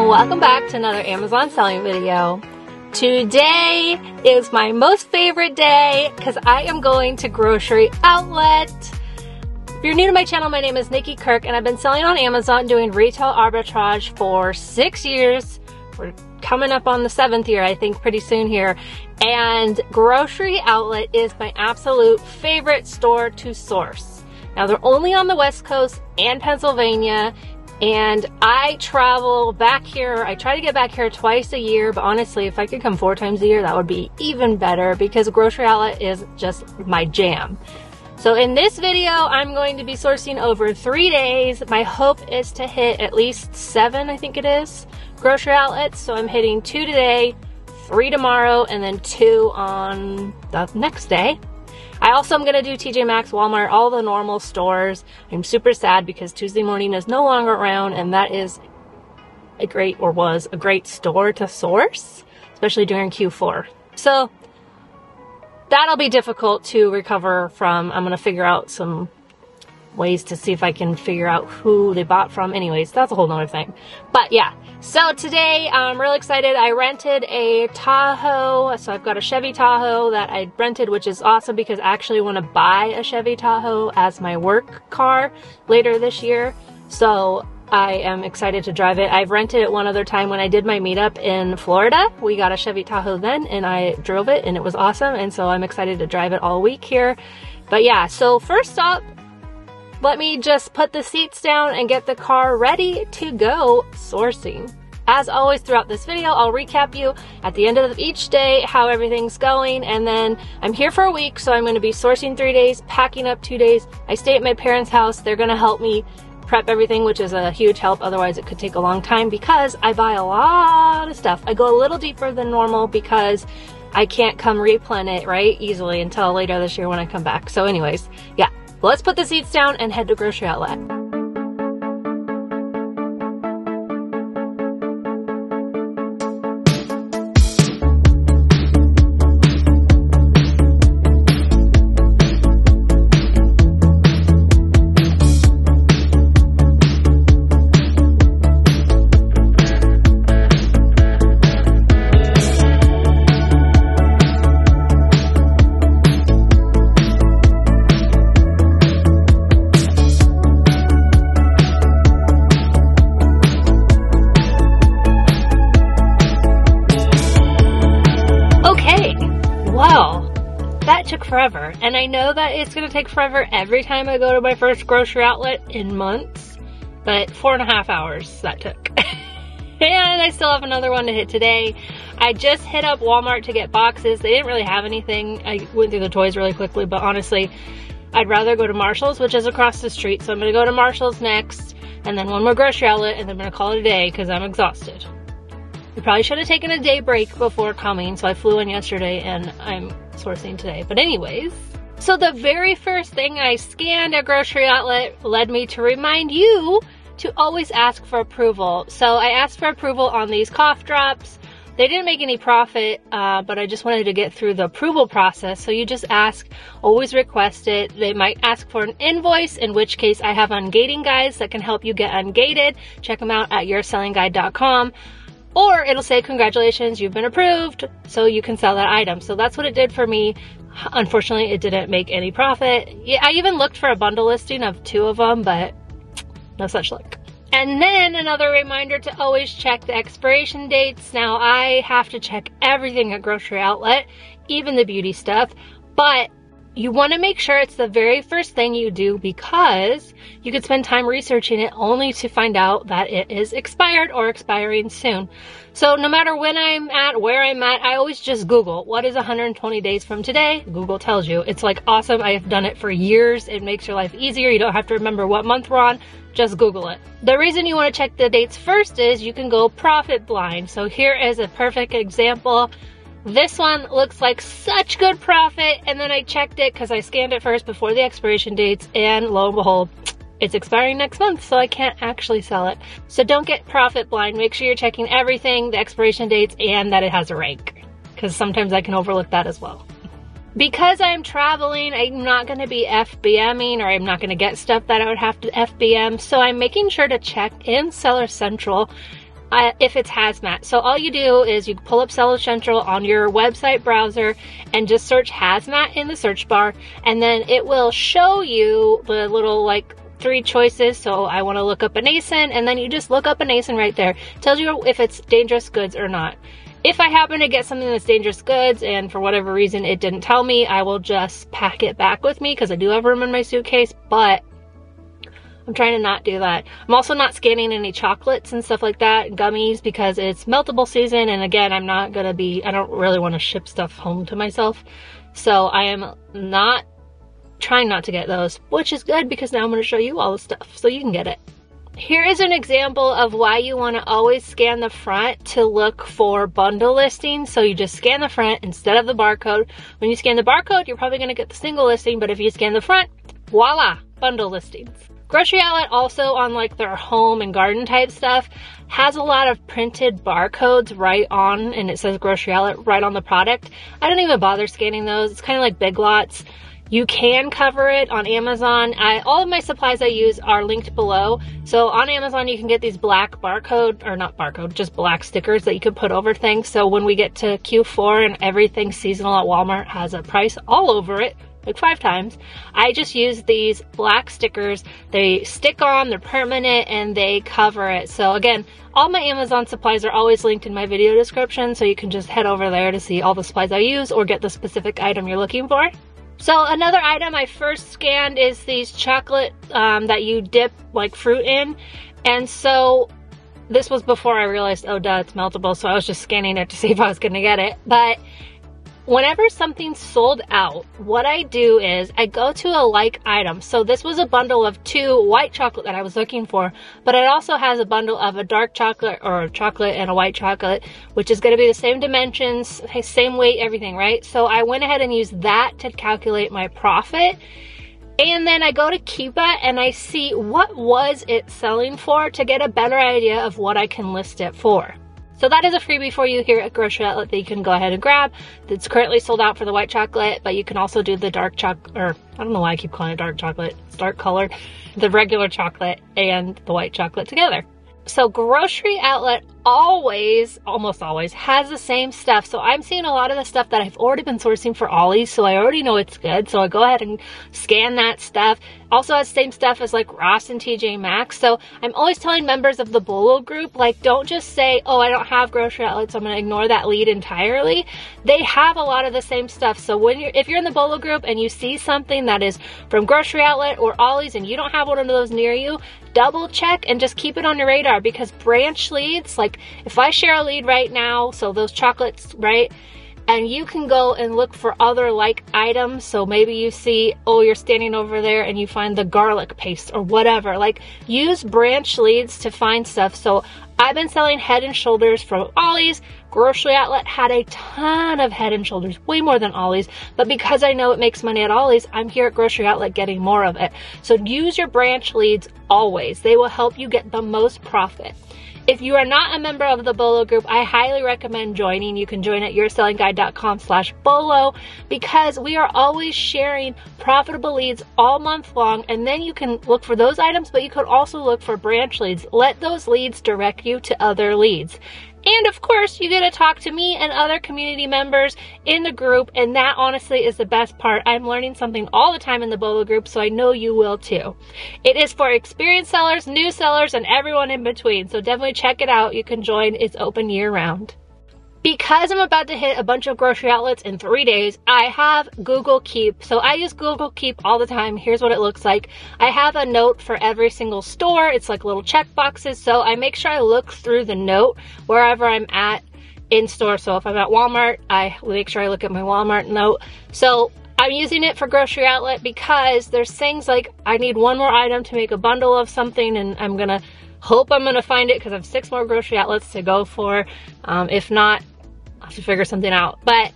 Welcome back to another Amazon selling video. Today is my most favorite day because I am going to Grocery Outlet. If you're new to my channel, my name is Nikki Kirk and I've been selling on Amazon doing retail arbitrage for 6 years. We're coming up on the 7th year, I think, pretty soon here. And Grocery Outlet is my absolute favorite store to source. Now, they're only on the West Coast and Pennsylvania. And I travel back here. I try to get back here twice a year, but honestly, if I could come 4 times a year, that would be even better because Grocery Outlet is just my jam. So in this video, I'm going to be sourcing over 3 days. My hope is to hit at least 7, I think it is, Grocery Outlets. So I'm hitting 2 today, 3 tomorrow, and then 2 on the next day. I also am going to do TJ Maxx, Walmart, all the normal stores. I'm super sad because Tuesday Morning is no longer around, and that is a great, or was a great store to source, especially during Q4. So that'll be difficult to recover from. I'm going to figure out some ways to see if I can figure out who they bought from. Anyways, that's a whole nother thing. But yeah, so today I'm really excited. I rented a Tahoe. So I've got a Chevy Tahoe that I rented, which is awesome because I actually want to buy a Chevy Tahoe as my work car later this year. So I am excited to drive it. I've rented it one other time when I did my meetup in Florida. We got a Chevy Tahoe then and I drove it and it was awesome. And so I'm excited to drive it all week here. But yeah, so first up, let me just put the seats down and get the car ready to go sourcing. As always, throughout this video, I'll recap you at the end of each day how everything's going, and then I'm here for a week, so I'm going to be sourcing 3 days, packing up 2 days. I stay at my parents' house. They're going to help me prep everything, which is a huge help. Otherwise, it could take a long time because I buy a lot of stuff. I go a little deeper than normal because I can't come replenish it, right, easily until later this year when I come back. So anyways, yeah. Let's put the seats down and head to Grocery Outlet. That took forever, and I know that it's going to take forever every time I go to my first Grocery Outlet in months, but 4.5 hours that took. And I still have another one to hit today. I just hit up Walmart to get boxes. They didn't really have anything. I went through the toys really quickly, but honestly, I'd rather go to Marshall's, which is across the street, so I'm going to go to Marshall's next, and then one more Grocery Outlet, and then I'm going to call it a day because I'm exhausted. We probably should have taken a day break before coming, so I flew in yesterday and I'm sourcing today. But anyways, so the very first thing I scanned at Grocery Outlet led me to remind you to always ask for approval. So I asked for approval on these cough drops. They didn't make any profit, but I just wanted to get through the approval process. So you just ask, always request it. They might ask for an invoice, in which case I have ungating guides that can help you get ungated. Check them out at yoursellingguide.com. Or it'll say, congratulations, you've been approved, so you can sell that item. So that's what it did for me. Unfortunately, it didn't make any profit. Yeah, I even looked for a bundle listing of 2 of them, but no such luck. And then another reminder to always check the expiration dates. Now, I have to check everything at Grocery Outlet, even the beauty stuff, but you want to make sure it's the very first thing you do because you could spend time researching it only to find out that it is expired or expiring soon. So no matter when I'm at, where I'm at, I always just Google, what is 120 days from today? Google tells you. It's like awesome. I have done it for years. It makes your life easier. You don't have to remember what month we're on. Just Google it. The reason you want to check the dates first is you can go profit blind. So here is a perfect example. This one looks like such good profit, and then I checked it because I scanned it first before the expiration dates, and lo and behold, it's expiring next month, so I can't actually sell it. So don't get profit blind. Make sure you're checking everything, the expiration dates, and that it has a rank, because sometimes I can overlook that as well. Because I'm traveling, I'm not going to be FBMing, or I'm not going to get stuff that I would have to FBM, so I'm making sure to check in Seller Central if it's hazmat. So all you do is you pull up Seller Central on your website browser and just search hazmat in the search bar, and then it will show you the little like 3 choices. So I want to look up a ASIN, and then you just look up a ASIN right there. It tells you if it's dangerous goods or not. If I happen to get something that's dangerous goods and for whatever reason it didn't tell me, I will just pack it back with me because I do have room in my suitcase, but I'm trying to not do that. I'm also not scanning any chocolates and stuff like that, gummies, because it's meltable season, and again, I don't really want to ship stuff home to myself. So I am not trying not to get those, which is good because now I'm going to show you all the stuff so you can get it. Here is an example of why you want to always scan the front to look for bundle listings. So you just scan the front instead of the barcode. When you scan the barcode, you're probably going to get the single listing, but if you scan the front, voila, bundle listings. Grocery Outlet also, on like their home and garden type stuff, has a lot of printed barcodes right on, and it says Grocery Outlet right on the product. I don't even bother scanning those. It's kind of like Big Lots. You can cover it on Amazon. All of my supplies I use are linked below. So on Amazon, you can get these black barcode, or not barcode, just black stickers that you can put over things. So when we get to Q4 and everything seasonal at Walmart has a price all over it, like 5 times, I just use these black stickers. They stick on, they're permanent, and they cover it. So again, all my Amazon supplies are always linked in my video description, so you can just head over there to see all the supplies I use or get the specific item you're looking for. So another item I first scanned is these chocolate that you dip like fruit in. And so this was before I realized, oh duh, it's meltable. So I was just scanning it to see if I was gonna get it. But whenever something's sold out, what I do is I go to a like item. So this was a bundle of 2 white chocolate that I was looking for, but it also has a bundle of a dark chocolate, or a chocolate and a white chocolate, which is going to be the same dimensions, same weight, everything, right? So I went ahead and used that to calculate my profit. And then I go to Keepa and I see what was it selling for to get a better idea of what I can list it for. So that is a freebie for you here at Grocery Outlet that you can go ahead and grab. It's currently sold out for the white chocolate, but you can also do the dark chocolate, or I don't know why I keep calling it dark chocolate. It's dark colored. The regular chocolate and the white chocolate together. So Grocery Outlet almost always has the same stuff. So I'm seeing a lot of the stuff that I've already been sourcing for Ollie's, so I already know it's good. So I go ahead and scan that stuff. Also has the same stuff as like Ross and TJ Maxx. So I'm always telling members of the Bolo group, like, don't just say, oh, I don't have Grocery Outlet, so I'm going to ignore that lead entirely. They have a lot of the same stuff. So if you're in the Bolo group and you see something that is from Grocery Outlet or Ollie's and you don't have one of those near you, double check and just keep it on your radar, because branch leads, like if I share a lead right now, so those chocolates, right? And you can go and look for other like items. So maybe you see, oh, you're standing over there and you find the garlic paste or whatever. Like, use branch leads to find stuff. So I've been selling Head and Shoulders from Ollie's. Grocery Outlet had a ton of Head and Shoulders, way more than Ollie's. But because I know it makes money at Ollie's, I'm here at Grocery Outlet getting more of it. So use your branch leads always. They will help you get the most profit. If you are not a member of the Bolo group, I highly recommend joining. You can join at yoursellingguide.com/Bolo, because we are always sharing profitable leads all month long, and then you can look for those items, but you could also look for branch leads. Let those leads direct you to other leads. And of course, you get to talk to me and other community members in the group, and that honestly is the best part. I'm learning something all the time in the Bolo group, so I know you will too. It is for experienced sellers, new sellers, and everyone in between, so definitely check it out. You can join. It's open year-round. Because I'm about to hit a bunch of Grocery Outlets in 3 days, I have Google Keep. So I use Google Keep all the time. Here's what it looks like. I have a note for every single store. It's like little check boxes. So I make sure I look through the note wherever I'm at in store. So if I'm at Walmart, I make sure I look at my Walmart note. So I'm using it for Grocery Outlet because there's things like I need one more item to make a bundle of something, and I'm gonna find it because I have 6 more Grocery Outlets to go for. If not, I'll have to figure something out. But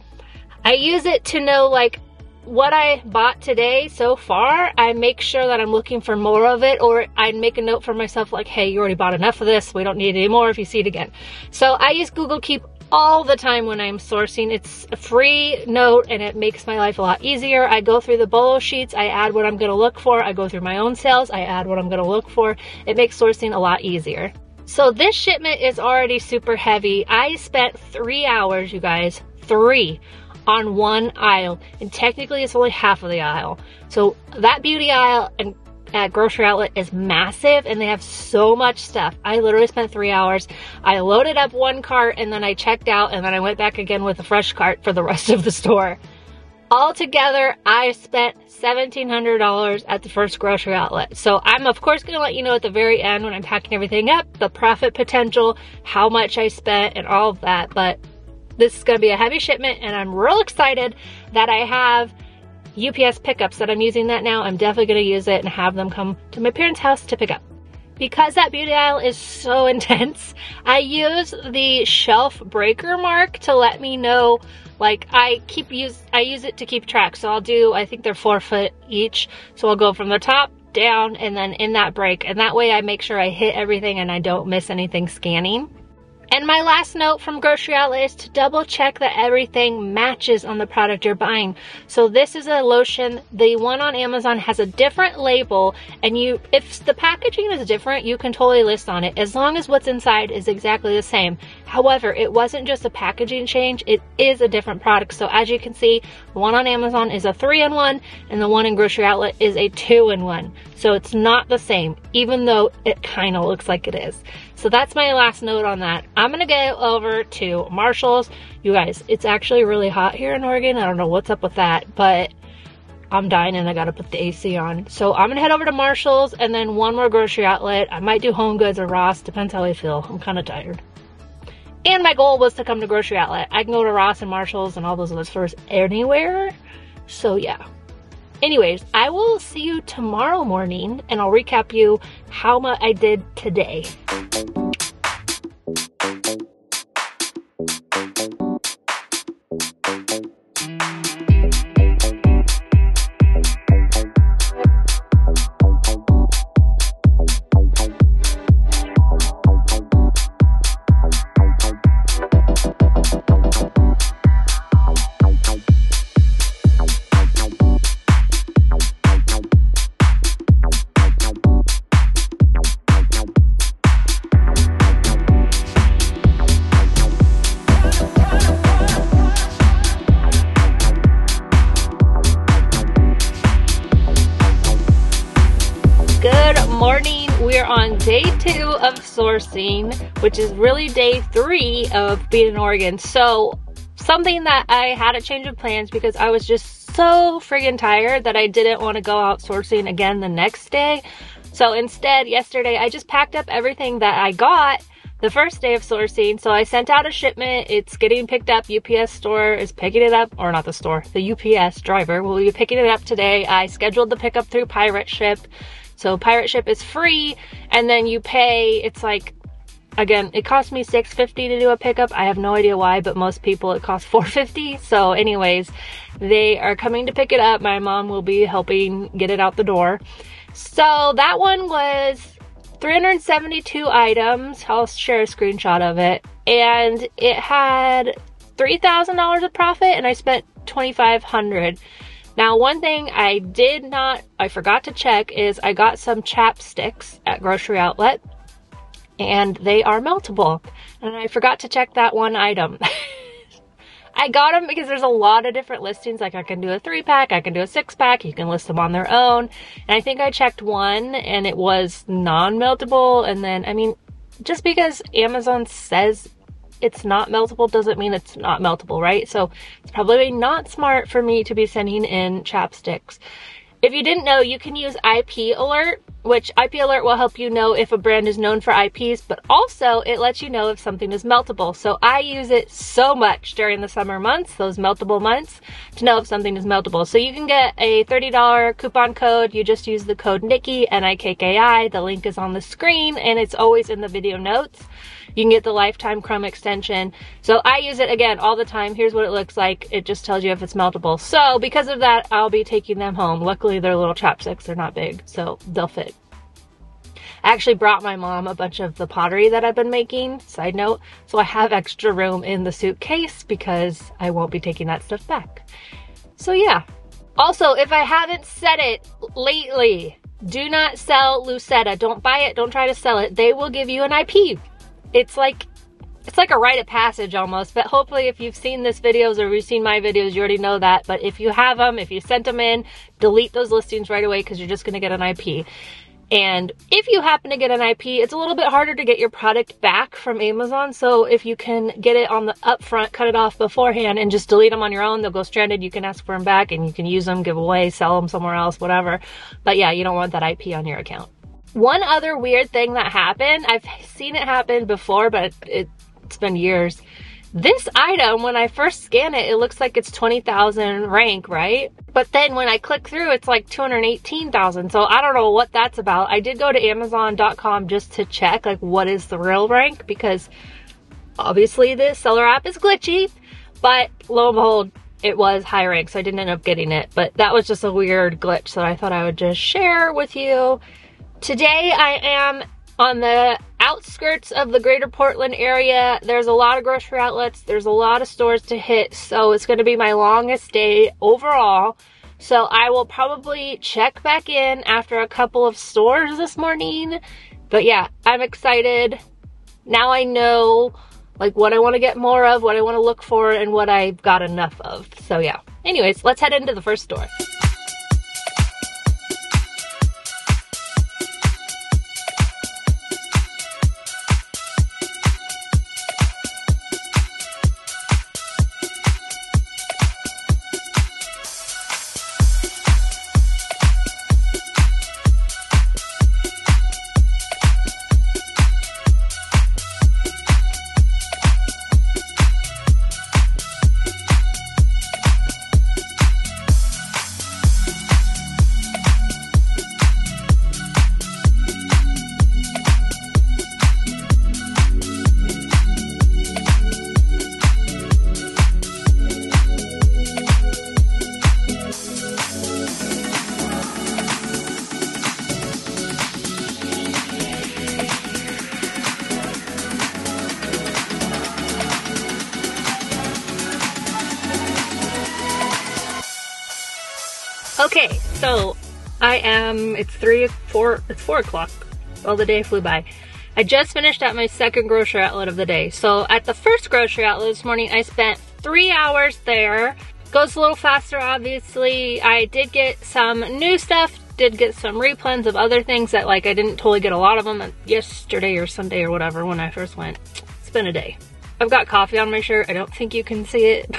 I use it to know like what I bought today so far. I make sure that I'm looking for more of it, or I make a note for myself like, hey, you already bought enough of this. We don't need any more if you see it again. So I use Google Keep all the time when I'm sourcing. It's a free note and it makes my life a lot easier. I go through the Bolo sheets, I add what I'm going to look for. I go through my own sales, I add what I'm going to look for. It makes sourcing a lot easier. So this shipment is already super heavy. I spent 3 hours, you guys, 3, on one aisle, and technically it's only half of the aisle. So that beauty aisle and at Grocery Outlet is massive, and they have so much stuff. I literally spent 3 hours. I loaded up one cart, and then I checked out, and then I went back again with a fresh cart for the rest of the store. Altogether, I spent $1,700 at the first Grocery Outlet. So I'm of course going to let you know at the very end when I'm packing everything up, the profit potential, how much I spent, and all of that. But this is going to be a heavy shipment, and I'm real excited that I have UPS pickups that I'm using that now. I'm definitely going to use it and have them come to my parents' house to pick up. Because that beauty aisle is so intense, I use the shelf breaker mark to let me know, like I use it to keep track. So I'll do, I think they're 4 foot each. So I'll go from the top down and then in that break. And that way I make sure I hit everything and I don't miss anything scanning. And my last note from Grocery Outlet is to double check that everything matches on the product you're buying. So this is a lotion. The one on Amazon has a different label, and if the packaging is different, you can totally list on it as long as what's inside is exactly the same. However, it wasn't just a packaging change, it is a different product. So as you can see, the one on Amazon is a 3-in-1 and the one in Grocery Outlet is a 2-in-1. So it's not the same, even though it kind of looks like it is. So that's my last note on that. I'm gonna go over to Marshall's. You guys, it's actually really hot here in Oregon. I don't know what's up with that, but I'm dying and I gotta put the AC on. So I'm gonna head over to Marshall's and then one more Grocery Outlet. I might do Home Goods or Ross, depends how I feel. I'm kind of tired. And my goal was to come to Grocery Outlet. I can go to Ross and Marshall's and all those other stores anywhere. So yeah. Anyways, I will see you tomorrow morning and I'll recap you how much I did today. Morning, we're on day 2 of sourcing, which is really day 3 of being in Oregon. So something that I had a change of plans because I was just so friggin' tired that I didn't want to go out sourcing again the next day. So instead, yesterday I just packed up everything that I got the first day of sourcing. So I sent out a shipment. It's getting picked up. UPS store is picking it up, or not the store, the UPS driver will be picking it up today. I scheduled the pickup through Pirate Ship. So Pirate Ship is free, and then you pay, it's like, again, it cost me $6.50 to do a pickup. I have no idea why, but most people it costs $4.50. So anyways, they are coming to pick it up. My mom will be helping get it out the door. So that one was 372 items. I'll share a screenshot of it. And it had $3,000 of profit, and I spent $2,500. Now, one thing I forgot to check is I got some chapsticks at Grocery Outlet, and they are meltable. And I forgot to check that one item. I got them because there's a lot of different listings. Like I can do a 3-pack, I can do a 6-pack, you can list them on their own. And I think I checked one and it was non-meltable. And then, I mean, just because Amazon says it's not meltable doesn't mean it's not meltable, right? So it's probably not smart for me to be sending in chapsticks. If you didn't know, you can use IP Alert, which IP Alert will help you know if a brand is known for IPs, but also it lets you know if something is meltable. So I use it so much during the summer months, those meltable months, to know if something is meltable. So you can get a $30 coupon code. You just use the code Nikki, Nikki. The link is on the screen and it's always in the video notes. You can get the lifetime Chrome extension. So I use it again all the time. Here's what it looks like. It just tells you if it's meltable. So because of that, I'll be taking them home. Luckily, they're little chopsticks. They're not big, so they'll fit. I actually brought my mom a bunch of the pottery that I've been making, side note, so I have extra room in the suitcase because I won't be taking that stuff back. So yeah. Also, if I haven't said it lately, Do not sell Lucetta. Don't buy it. Don't try to sell it. They will give you an IP. It's like a rite of passage almost, but hopefully if you've seen this videos or you've seen my videos, you already know that. But if you have them, if you sent them in, delete those listings right away because you're just going to get an IP. And if you happen to get an IP, it's a little bit harder to get your product back from Amazon. So if you can get it on the upfront, cut it off beforehand and just delete them on your own, they'll go stranded. You can ask for them back and you can use them, give away, sell them somewhere else, whatever. But yeah, you don't want that IP on your account. One other weird thing that happened, I've seen it happen before, but it's been years. This item, when I first scan it, it looks like it's 20,000 rank, right? But then when I click through, it's like 218,000. So I don't know what that's about. I did go to Amazon.com just to check, like, what is the real rank? Because obviously the seller app is glitchy, but lo and behold, it was high rank. So I didn't end up getting it. But that was just a weird glitch. So I thought I would just share with you. Today I am on the outskirts of the greater Portland area. There's a lot of grocery outlets. There's a lot of stores to hit. So it's going to be my longest day overall. So I will probably check back in after a couple of stores this morning. But yeah, I'm excited. Now I know like what I want to get more of, what I want to look for, and what I've got enough of. So yeah. Anyways, let's head into the first store. Okay, so it's 4 o'clock. Well, the day flew by. I just finished at my second grocery outlet of the day. So at the first grocery outlet this morning, I spent 3 hours there. Goes a little faster, obviously. I did get some new stuff, did get some replens of other things that like I didn't totally get a lot of them yesterday or Sunday or whatever when I first went. It's been a day. I've got coffee on my shirt. I don't think you can see it,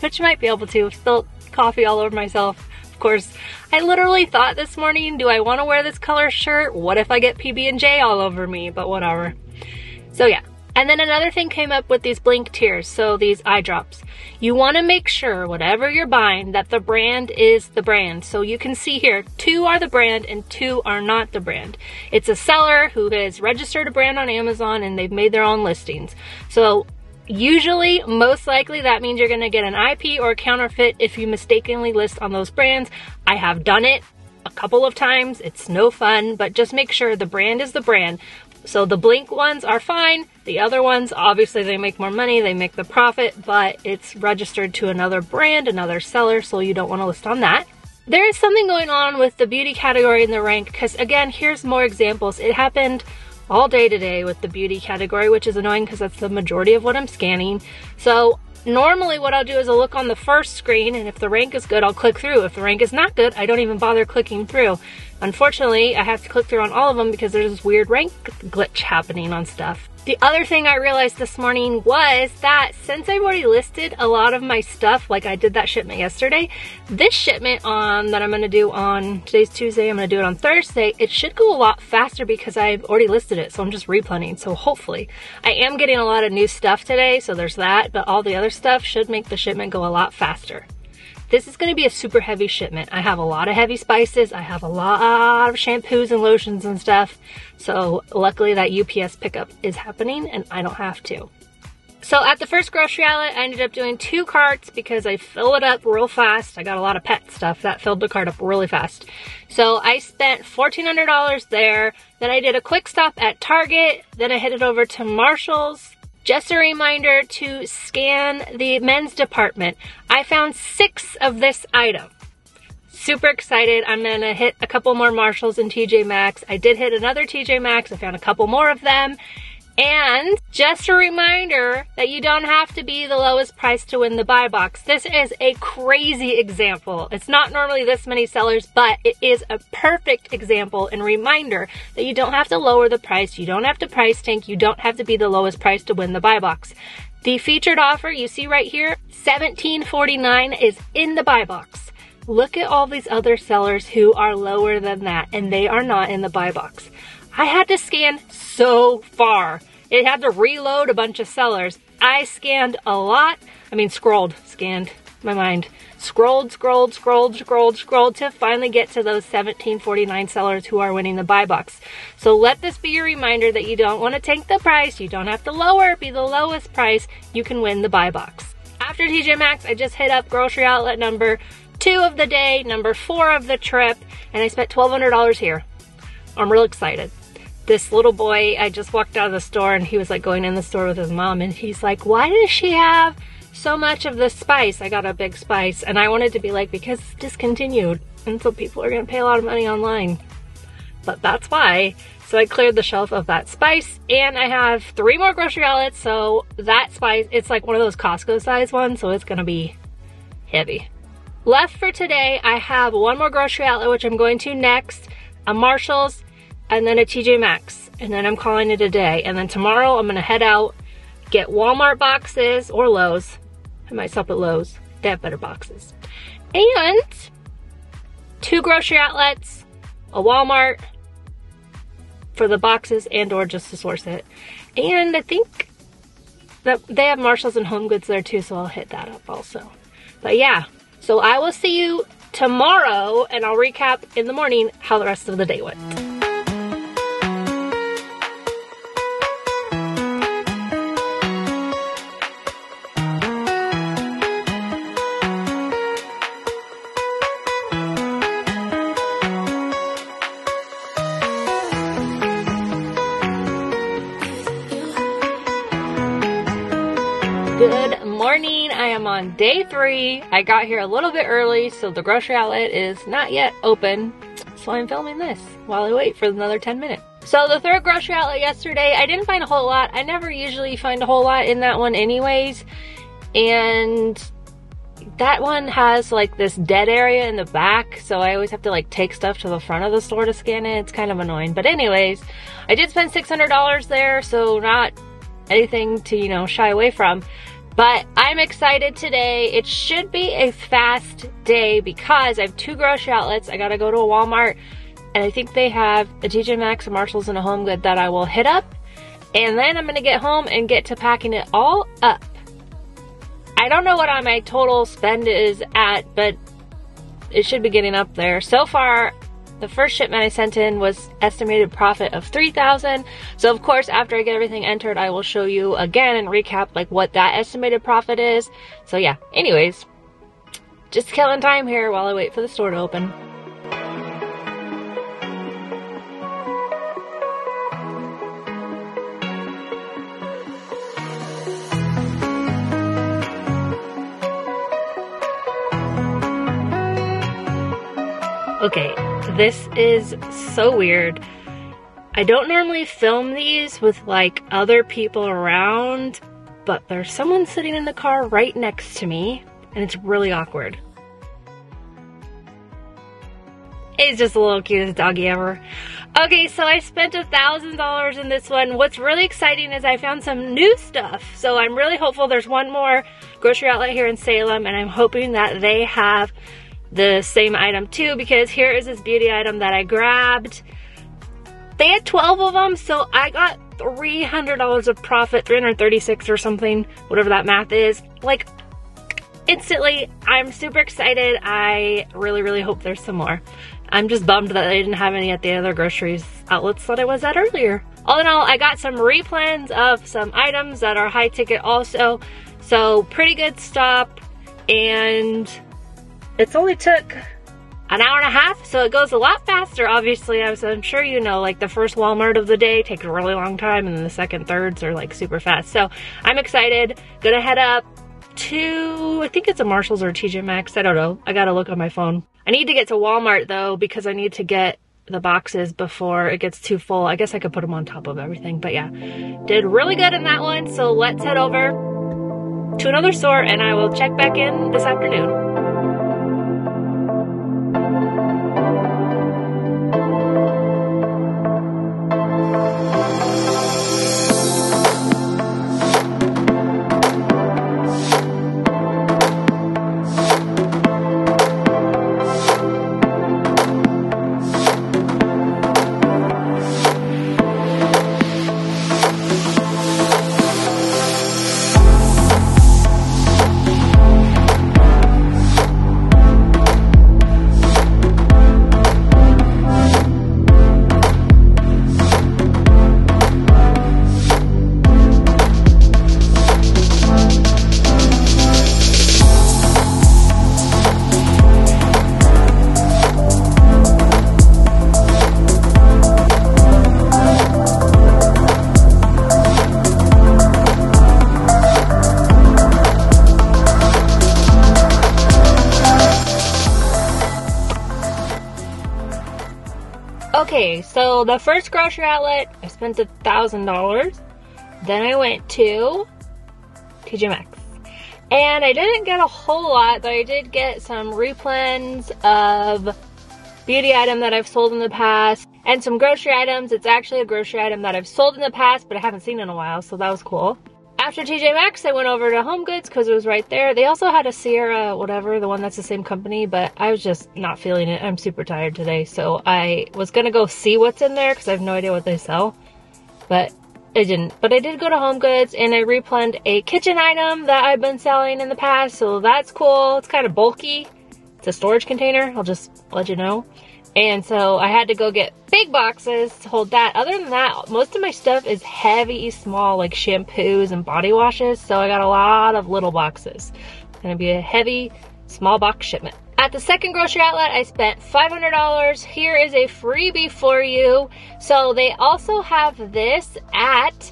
but you might be able to. I've spilled coffee all over myself. Of course, I literally thought this morning, do I want to wear this color shirt? What if I get PB&J all over me? But whatever. So yeah. And then another thing came up with these Blink Tears, so these eye drops. You want to make sure, whatever you're buying, that the brand is the brand. So you can see here, 2 are the brand and 2 are not the brand. It's a seller who has registered a brand on Amazon and they've made their own listings. So usually, most likely, that means you're going to get an IP or a counterfeit if you mistakenly list on those brands. I have done it a couple of times. It's no fun, but just make sure the brand is the brand. So the Blink ones are fine. The other ones, obviously they make more money, they make the profit, but it's registered to another brand, another seller, so you don't want to list on that. There is something going on with the beauty category in the rank, because again, here's more examples. It happened all day today with the beauty category, which is annoying because that's the majority of what I'm scanning. So normally what I'll do is I'll look on the first screen, and if the rank is good, I'll click through. If the rank is not good, I don't even bother clicking through. Unfortunately, I have to click through on all of them because there's this weird rank glitch happening on stuff. The other thing I realized this morning was that since I've already listed a lot of my stuff, like I did that shipment yesterday, this shipment that I'm going to do on, today's Tuesday, I'm going to do it on Thursday, it should go a lot faster because I've already listed it, so I'm just replenning. So hopefully, I am getting a lot of new stuff today, so there's that, but all the other stuff should make the shipment go a lot faster. This is going to be a super heavy shipment. I have a lot of heavy spices. I have a lot of shampoos and lotions and stuff. So luckily that UPS pickup is happening and I don't have to. So at the first grocery outlet, I ended up doing 2 carts because I fill it up real fast. I got a lot of pet stuff that filled the cart up really fast. So I spent $1,400 there. Then I did a quick stop at Target. Then I headed over to Marshall's. Just a reminder to scan the men's department. I found 6 of this item. Super excited. I'm gonna hit a couple more Marshalls and TJ Maxx. I did hit another TJ Maxx. I found a couple more of them. And just a reminder that you don't have to be the lowest price to win the buy box. This is a crazy example. It's not normally this many sellers, but it is a perfect example and reminder that you don't have to lower the price. You don't have to price tank. You don't have to be the lowest price to win the buy box. The featured offer you see right here, $17.49, is in the buy box. Look at all these other sellers who are lower than that, and they are not in the buy box. I had to scan so far. It had to reload a bunch of sellers. I scanned a lot. I mean, scanned, my mind. Scrolled to finally get to those $17.49 sellers who are winning the buy box. So let this be your reminder that you don't want to tank the price. You don't have to lower, be the lowest price. You can win the buy box. After TJ Maxx, I just hit up grocery outlet number 2 of the day, number 4 of the trip, and I spent $1,200 here. I'm real excited. This little boy, I just walked out of the store and he was like going in the store with his mom and he's like, why does she have so much of this spice? I got a big spice and I wanted to be like, because it's discontinued and so people are gonna pay a lot of money online. But that's why. So I cleared the shelf of that spice and I have 3 more grocery outlets. So that spice, it's like one of those Costco size ones. So it's gonna be heavy. Left for today, I have 1 more grocery outlet, which I'm going to next, a Marshalls, and then a TJ Maxx, and then I'm calling it a day. And then tomorrow I'm gonna head out, get Walmart boxes or Lowe's. I might stop at Lowe's, they have better boxes. And 2 grocery outlets, a Walmart for the boxes and or just to source it. And I think that they have Marshalls and Home Goods there too, so I'll hit that up also. But yeah, so I will see you tomorrow and I'll recap in the morning how the rest of the day went. Good morning. I am on day 3. I got here a little bit early, so the grocery outlet is not yet open. So I'm filming this while I wait for another 10 minutes. So the 3rd grocery outlet yesterday, I didn't find a whole lot. I never usually find a whole lot in that one anyways. And that one has like this dead area in the back, so I always have to like take stuff to the front of the store to scan it. It's kind of annoying. But anyways, I did spend $600 there, so not anything to, you know, shy away from. But I'm excited today. It should be a fast day because I have 2 grocery outlets. I gotta go to a Walmart and I think they have a TJ Maxx, a Marshalls, and a Home Good that I will hit up. And then I'm gonna get home and get to packing it all up. I don't know what my total spend is at, but it should be getting up there. So far, the first shipment I sent in was estimated profit of $3,000. So of course, after I get everything entered, I will show you again and recap like what that estimated profit is. So yeah, anyways, just killing time here while I wait for the store to open. Okay, this is so weird. I don't normally film these with like other people around, but there's someone sitting in the car right next to me and it's really awkward. It's just the little cutest doggy ever. Okay, so I spent $1,000 in this one. What's really exciting is I found some new stuff. So I'm really hopeful. There's one more grocery outlet here in Salem and I'm hoping that they have the same item too, because here is this beauty item that I grabbed. They had 12 of them, so I got $300 of profit, 336 or something, whatever that math is. Like, instantly, I'm super excited. I really hope there's some more. I'm just bummed that they didn't have any at the other groceries outlets that I was at earlier. All in all, I got some replans of some items that are high ticket also, so pretty good stop, and it's only took an hour and a half, so it goes a lot faster, obviously. I'm sure you know, like the first Walmart of the day takes a really long time, and then the second, thirds are like super fast. So I'm excited. Gonna head up to, I think it's a Marshalls or TJ Maxx, I don't know. I gotta look on my phone. I need to get to Walmart though, because I need to get the boxes before it gets too full. I guess I could put them on top of everything, but yeah, did really good in that one. So let's head over to another store and I will check back in this afternoon. Okay, so the first grocery outlet, I spent $1,000. Then I went to TJ Maxx. And I didn't get a whole lot, but I did get some replens of beauty item that I've sold in the past and some grocery items. It's actually a grocery item that I've sold in the past, but I haven't seen in a while, so that was cool. After TJ Maxx, I went over to Home Goods because it was right there. They also had a Sierra, whatever, the one that's the same company, but I was just not feeling it. I'm super tired today, so I was gonna go see what's in there because I have no idea what they sell, but I didn't. But I did go to Home Goods and I replened a kitchen item that I've been selling in the past, so that's cool. It's kind of bulky. It's a storage container, I'll just let you know. And so I had to go get big boxes to hold that. Other than that, most of my stuff is heavy, small, like shampoos and body washes. So I got a lot of little boxes. It's gonna be a heavy, small box shipment. At the second grocery outlet, I spent $500. Here is a freebie for you. So they also have this at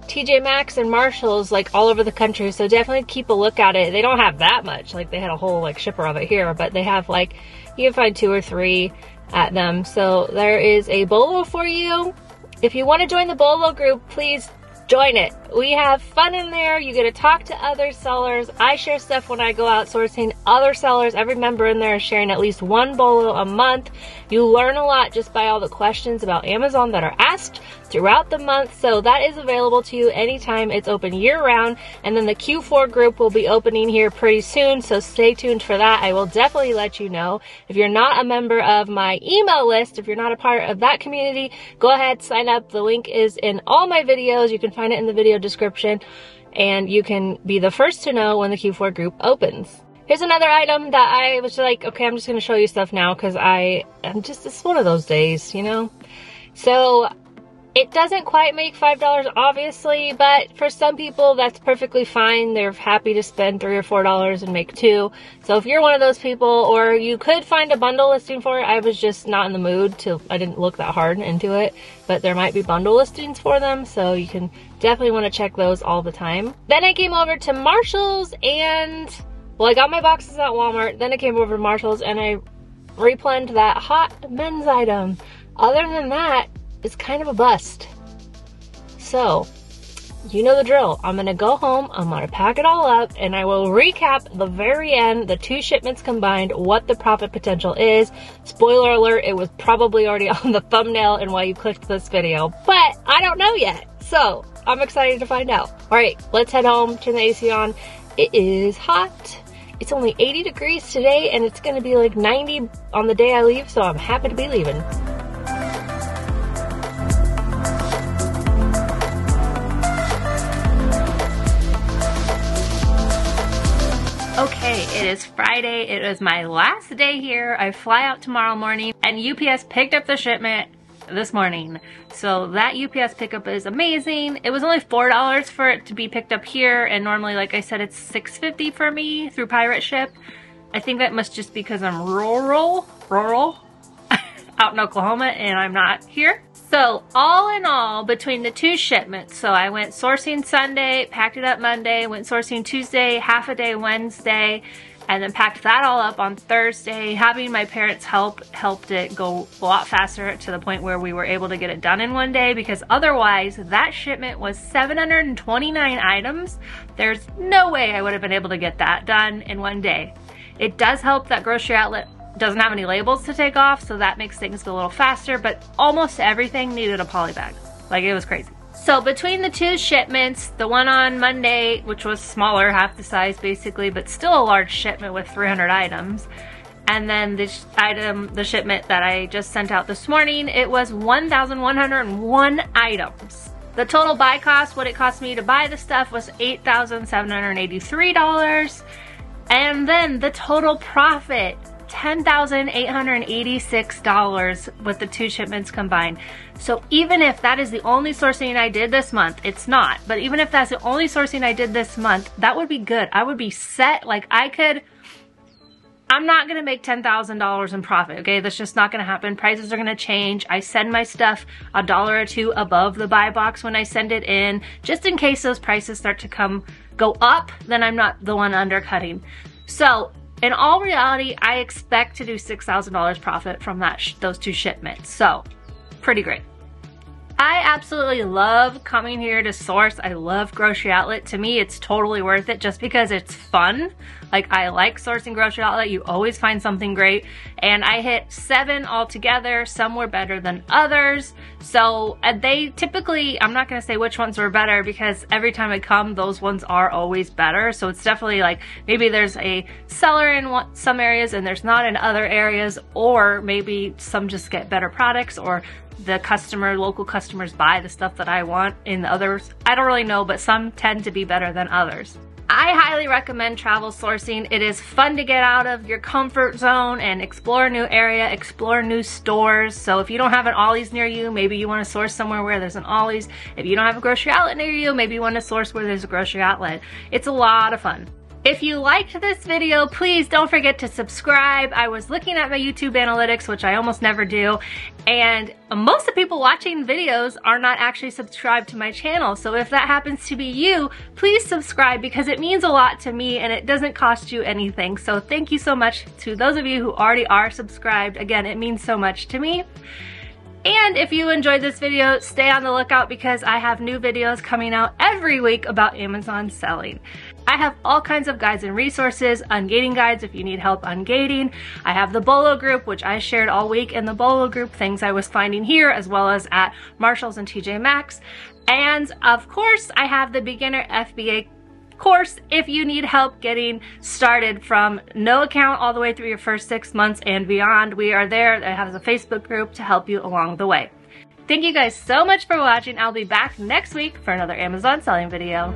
TJ Maxx and Marshalls, like all over the country. So definitely keep a look at it. They don't have that much. Like they had a whole like shipper of it here, but they have like, you can find 2 or 3 at them. So there is a Bolo for you. If you want to join the Bolo group, please join it. We have fun in there. You get to talk to other sellers. I share stuff when I go out sourcing. Other sellers, every member in there is sharing at least 1 Bolo a month. You learn a lot just by all the questions about Amazon that are asked throughout the month. So that is available to you anytime. It's open year round. And then the Q4 group will be opening here pretty soon. So stay tuned for that. I will definitely let you know. If you're not a member of my email list, if you're not a part of that community, go ahead, sign up. The link is in all my videos. You can find it in the video description. And you can be the first to know when the Q4 group opens. Here's another item that I was like, okay, I'm just going to show you stuff now because it's one of those days, you know? So it doesn't quite make $5, obviously, but for some people, that's perfectly fine. They're happy to spend $3 or $4 and make 2. So if you're one of those people, or you could find a bundle listing for it, I was just not in the mood I didn't look that hard into it, but there might be bundle listings for them, so you can definitely want to check those all the time. Then I came over to Marshalls and, well, I got my boxes at Walmart, then I came over to Marshalls and I replened that hot men's item. Other than that, it's kind of a bust. So, you know the drill. I'm gonna go home, I'm gonna pack it all up, and I will recap the very end, the 2 shipments combined, what the profit potential is. Spoiler alert, it was probably already on the thumbnail and why you clicked this video, but I don't know yet. So, I'm excited to find out. All right, let's head home, turn the AC on. It is hot. It's only 80 degrees today, and it's gonna be like 90 on the day I leave, so I'm happy to be leaving. Okay, it is Friday. It is my last day here. I fly out tomorrow morning, and UPS picked up the shipment this morning. So that UPS pickup is amazing. It was only $4 for it to be picked up here, and normally, like I said, it's $6.50 for me through Pirate Ship. I think that must just be because I'm rural out in Oklahoma and I'm not here. So all in all, between the 2 shipments, so I went sourcing Sunday, packed it up Monday, went sourcing Tuesday, half a day Wednesday, and then packed that all up on Thursday. Having my parents helped it go a lot faster to the point where we were able to get it done in one day, because otherwise that shipment was 729 items. There's no way I would have been able to get that done in one day. It does help that Grocery Outlet doesn't have any labels to take off, so that makes things go a little faster, but almost everything needed a poly bag. Like, it was crazy. So between the two shipments, the one on Monday, which was smaller, half the size basically, but still a large shipment with 300 items, and then the shipment that I just sent out this morning, it was 1,101 items. The total buy cost, what it cost me to buy the stuff, was $8,783. And then the total profit, $10,886 with the two shipments combined. So even if that is the only sourcing I did this month, it's not, but even if that's the only sourcing I did this month, that would be good. I would be set. Like, I'm not gonna make $10,000 in profit, okay? That's just not gonna happen. Prices are gonna change. I send my stuff $1 or $2 above the buy box when I send it in, just in case those prices start to go up, then I'm not the one undercutting. So in all reality, I expect to do $6,000 profit from those two shipments. So pretty great. I absolutely love coming here to source. I love Grocery Outlet. To me, it's totally worth it just because it's fun. Like, I like sourcing Grocery Outlet. You always find something great. And I hit 7 altogether. Some were better than others. So they typically, I'm not gonna say which ones were better because every time I come, those ones are always better. So it's definitely like, maybe there's a seller in some areas and there's not in other areas, or maybe some just get better products, or the local customers buy the stuff that I want in the others. I don't really know, but some tend to be better than others. I highly recommend travel sourcing. It is fun to get out of your comfort zone and explore a new area, explore new stores. So if you don't have an Ollie's near you, maybe you want to source somewhere where there's an Ollie's. If you don't have a Grocery Outlet near you, maybe you want to source where there's a Grocery Outlet. It's a lot of fun. If you liked this video, please don't forget to subscribe. I was looking at my YouTube analytics, which I almost never do, and most of the people watching videos are not actually subscribed to my channel. So if that happens to be you, please subscribe because it means a lot to me and it doesn't cost you anything. So thank you so much to those of you who already are subscribed. Again, it means so much to me. And if you enjoyed this video, stay on the lookout because I have new videos coming out every week about Amazon selling. I have all kinds of guides and resources, ungating guides if you need help ungating. I have the Bolo group, which I shared all week in the Bolo group, things I was finding here as well as at Marshalls and TJ Maxx. And of course, I have the beginner FBA course if you need help getting started from no account all the way through your first 6 months and beyond. We are there. It has a Facebook group to help you along the way. Thank you guys so much for watching. I'll be back next week for another Amazon selling video.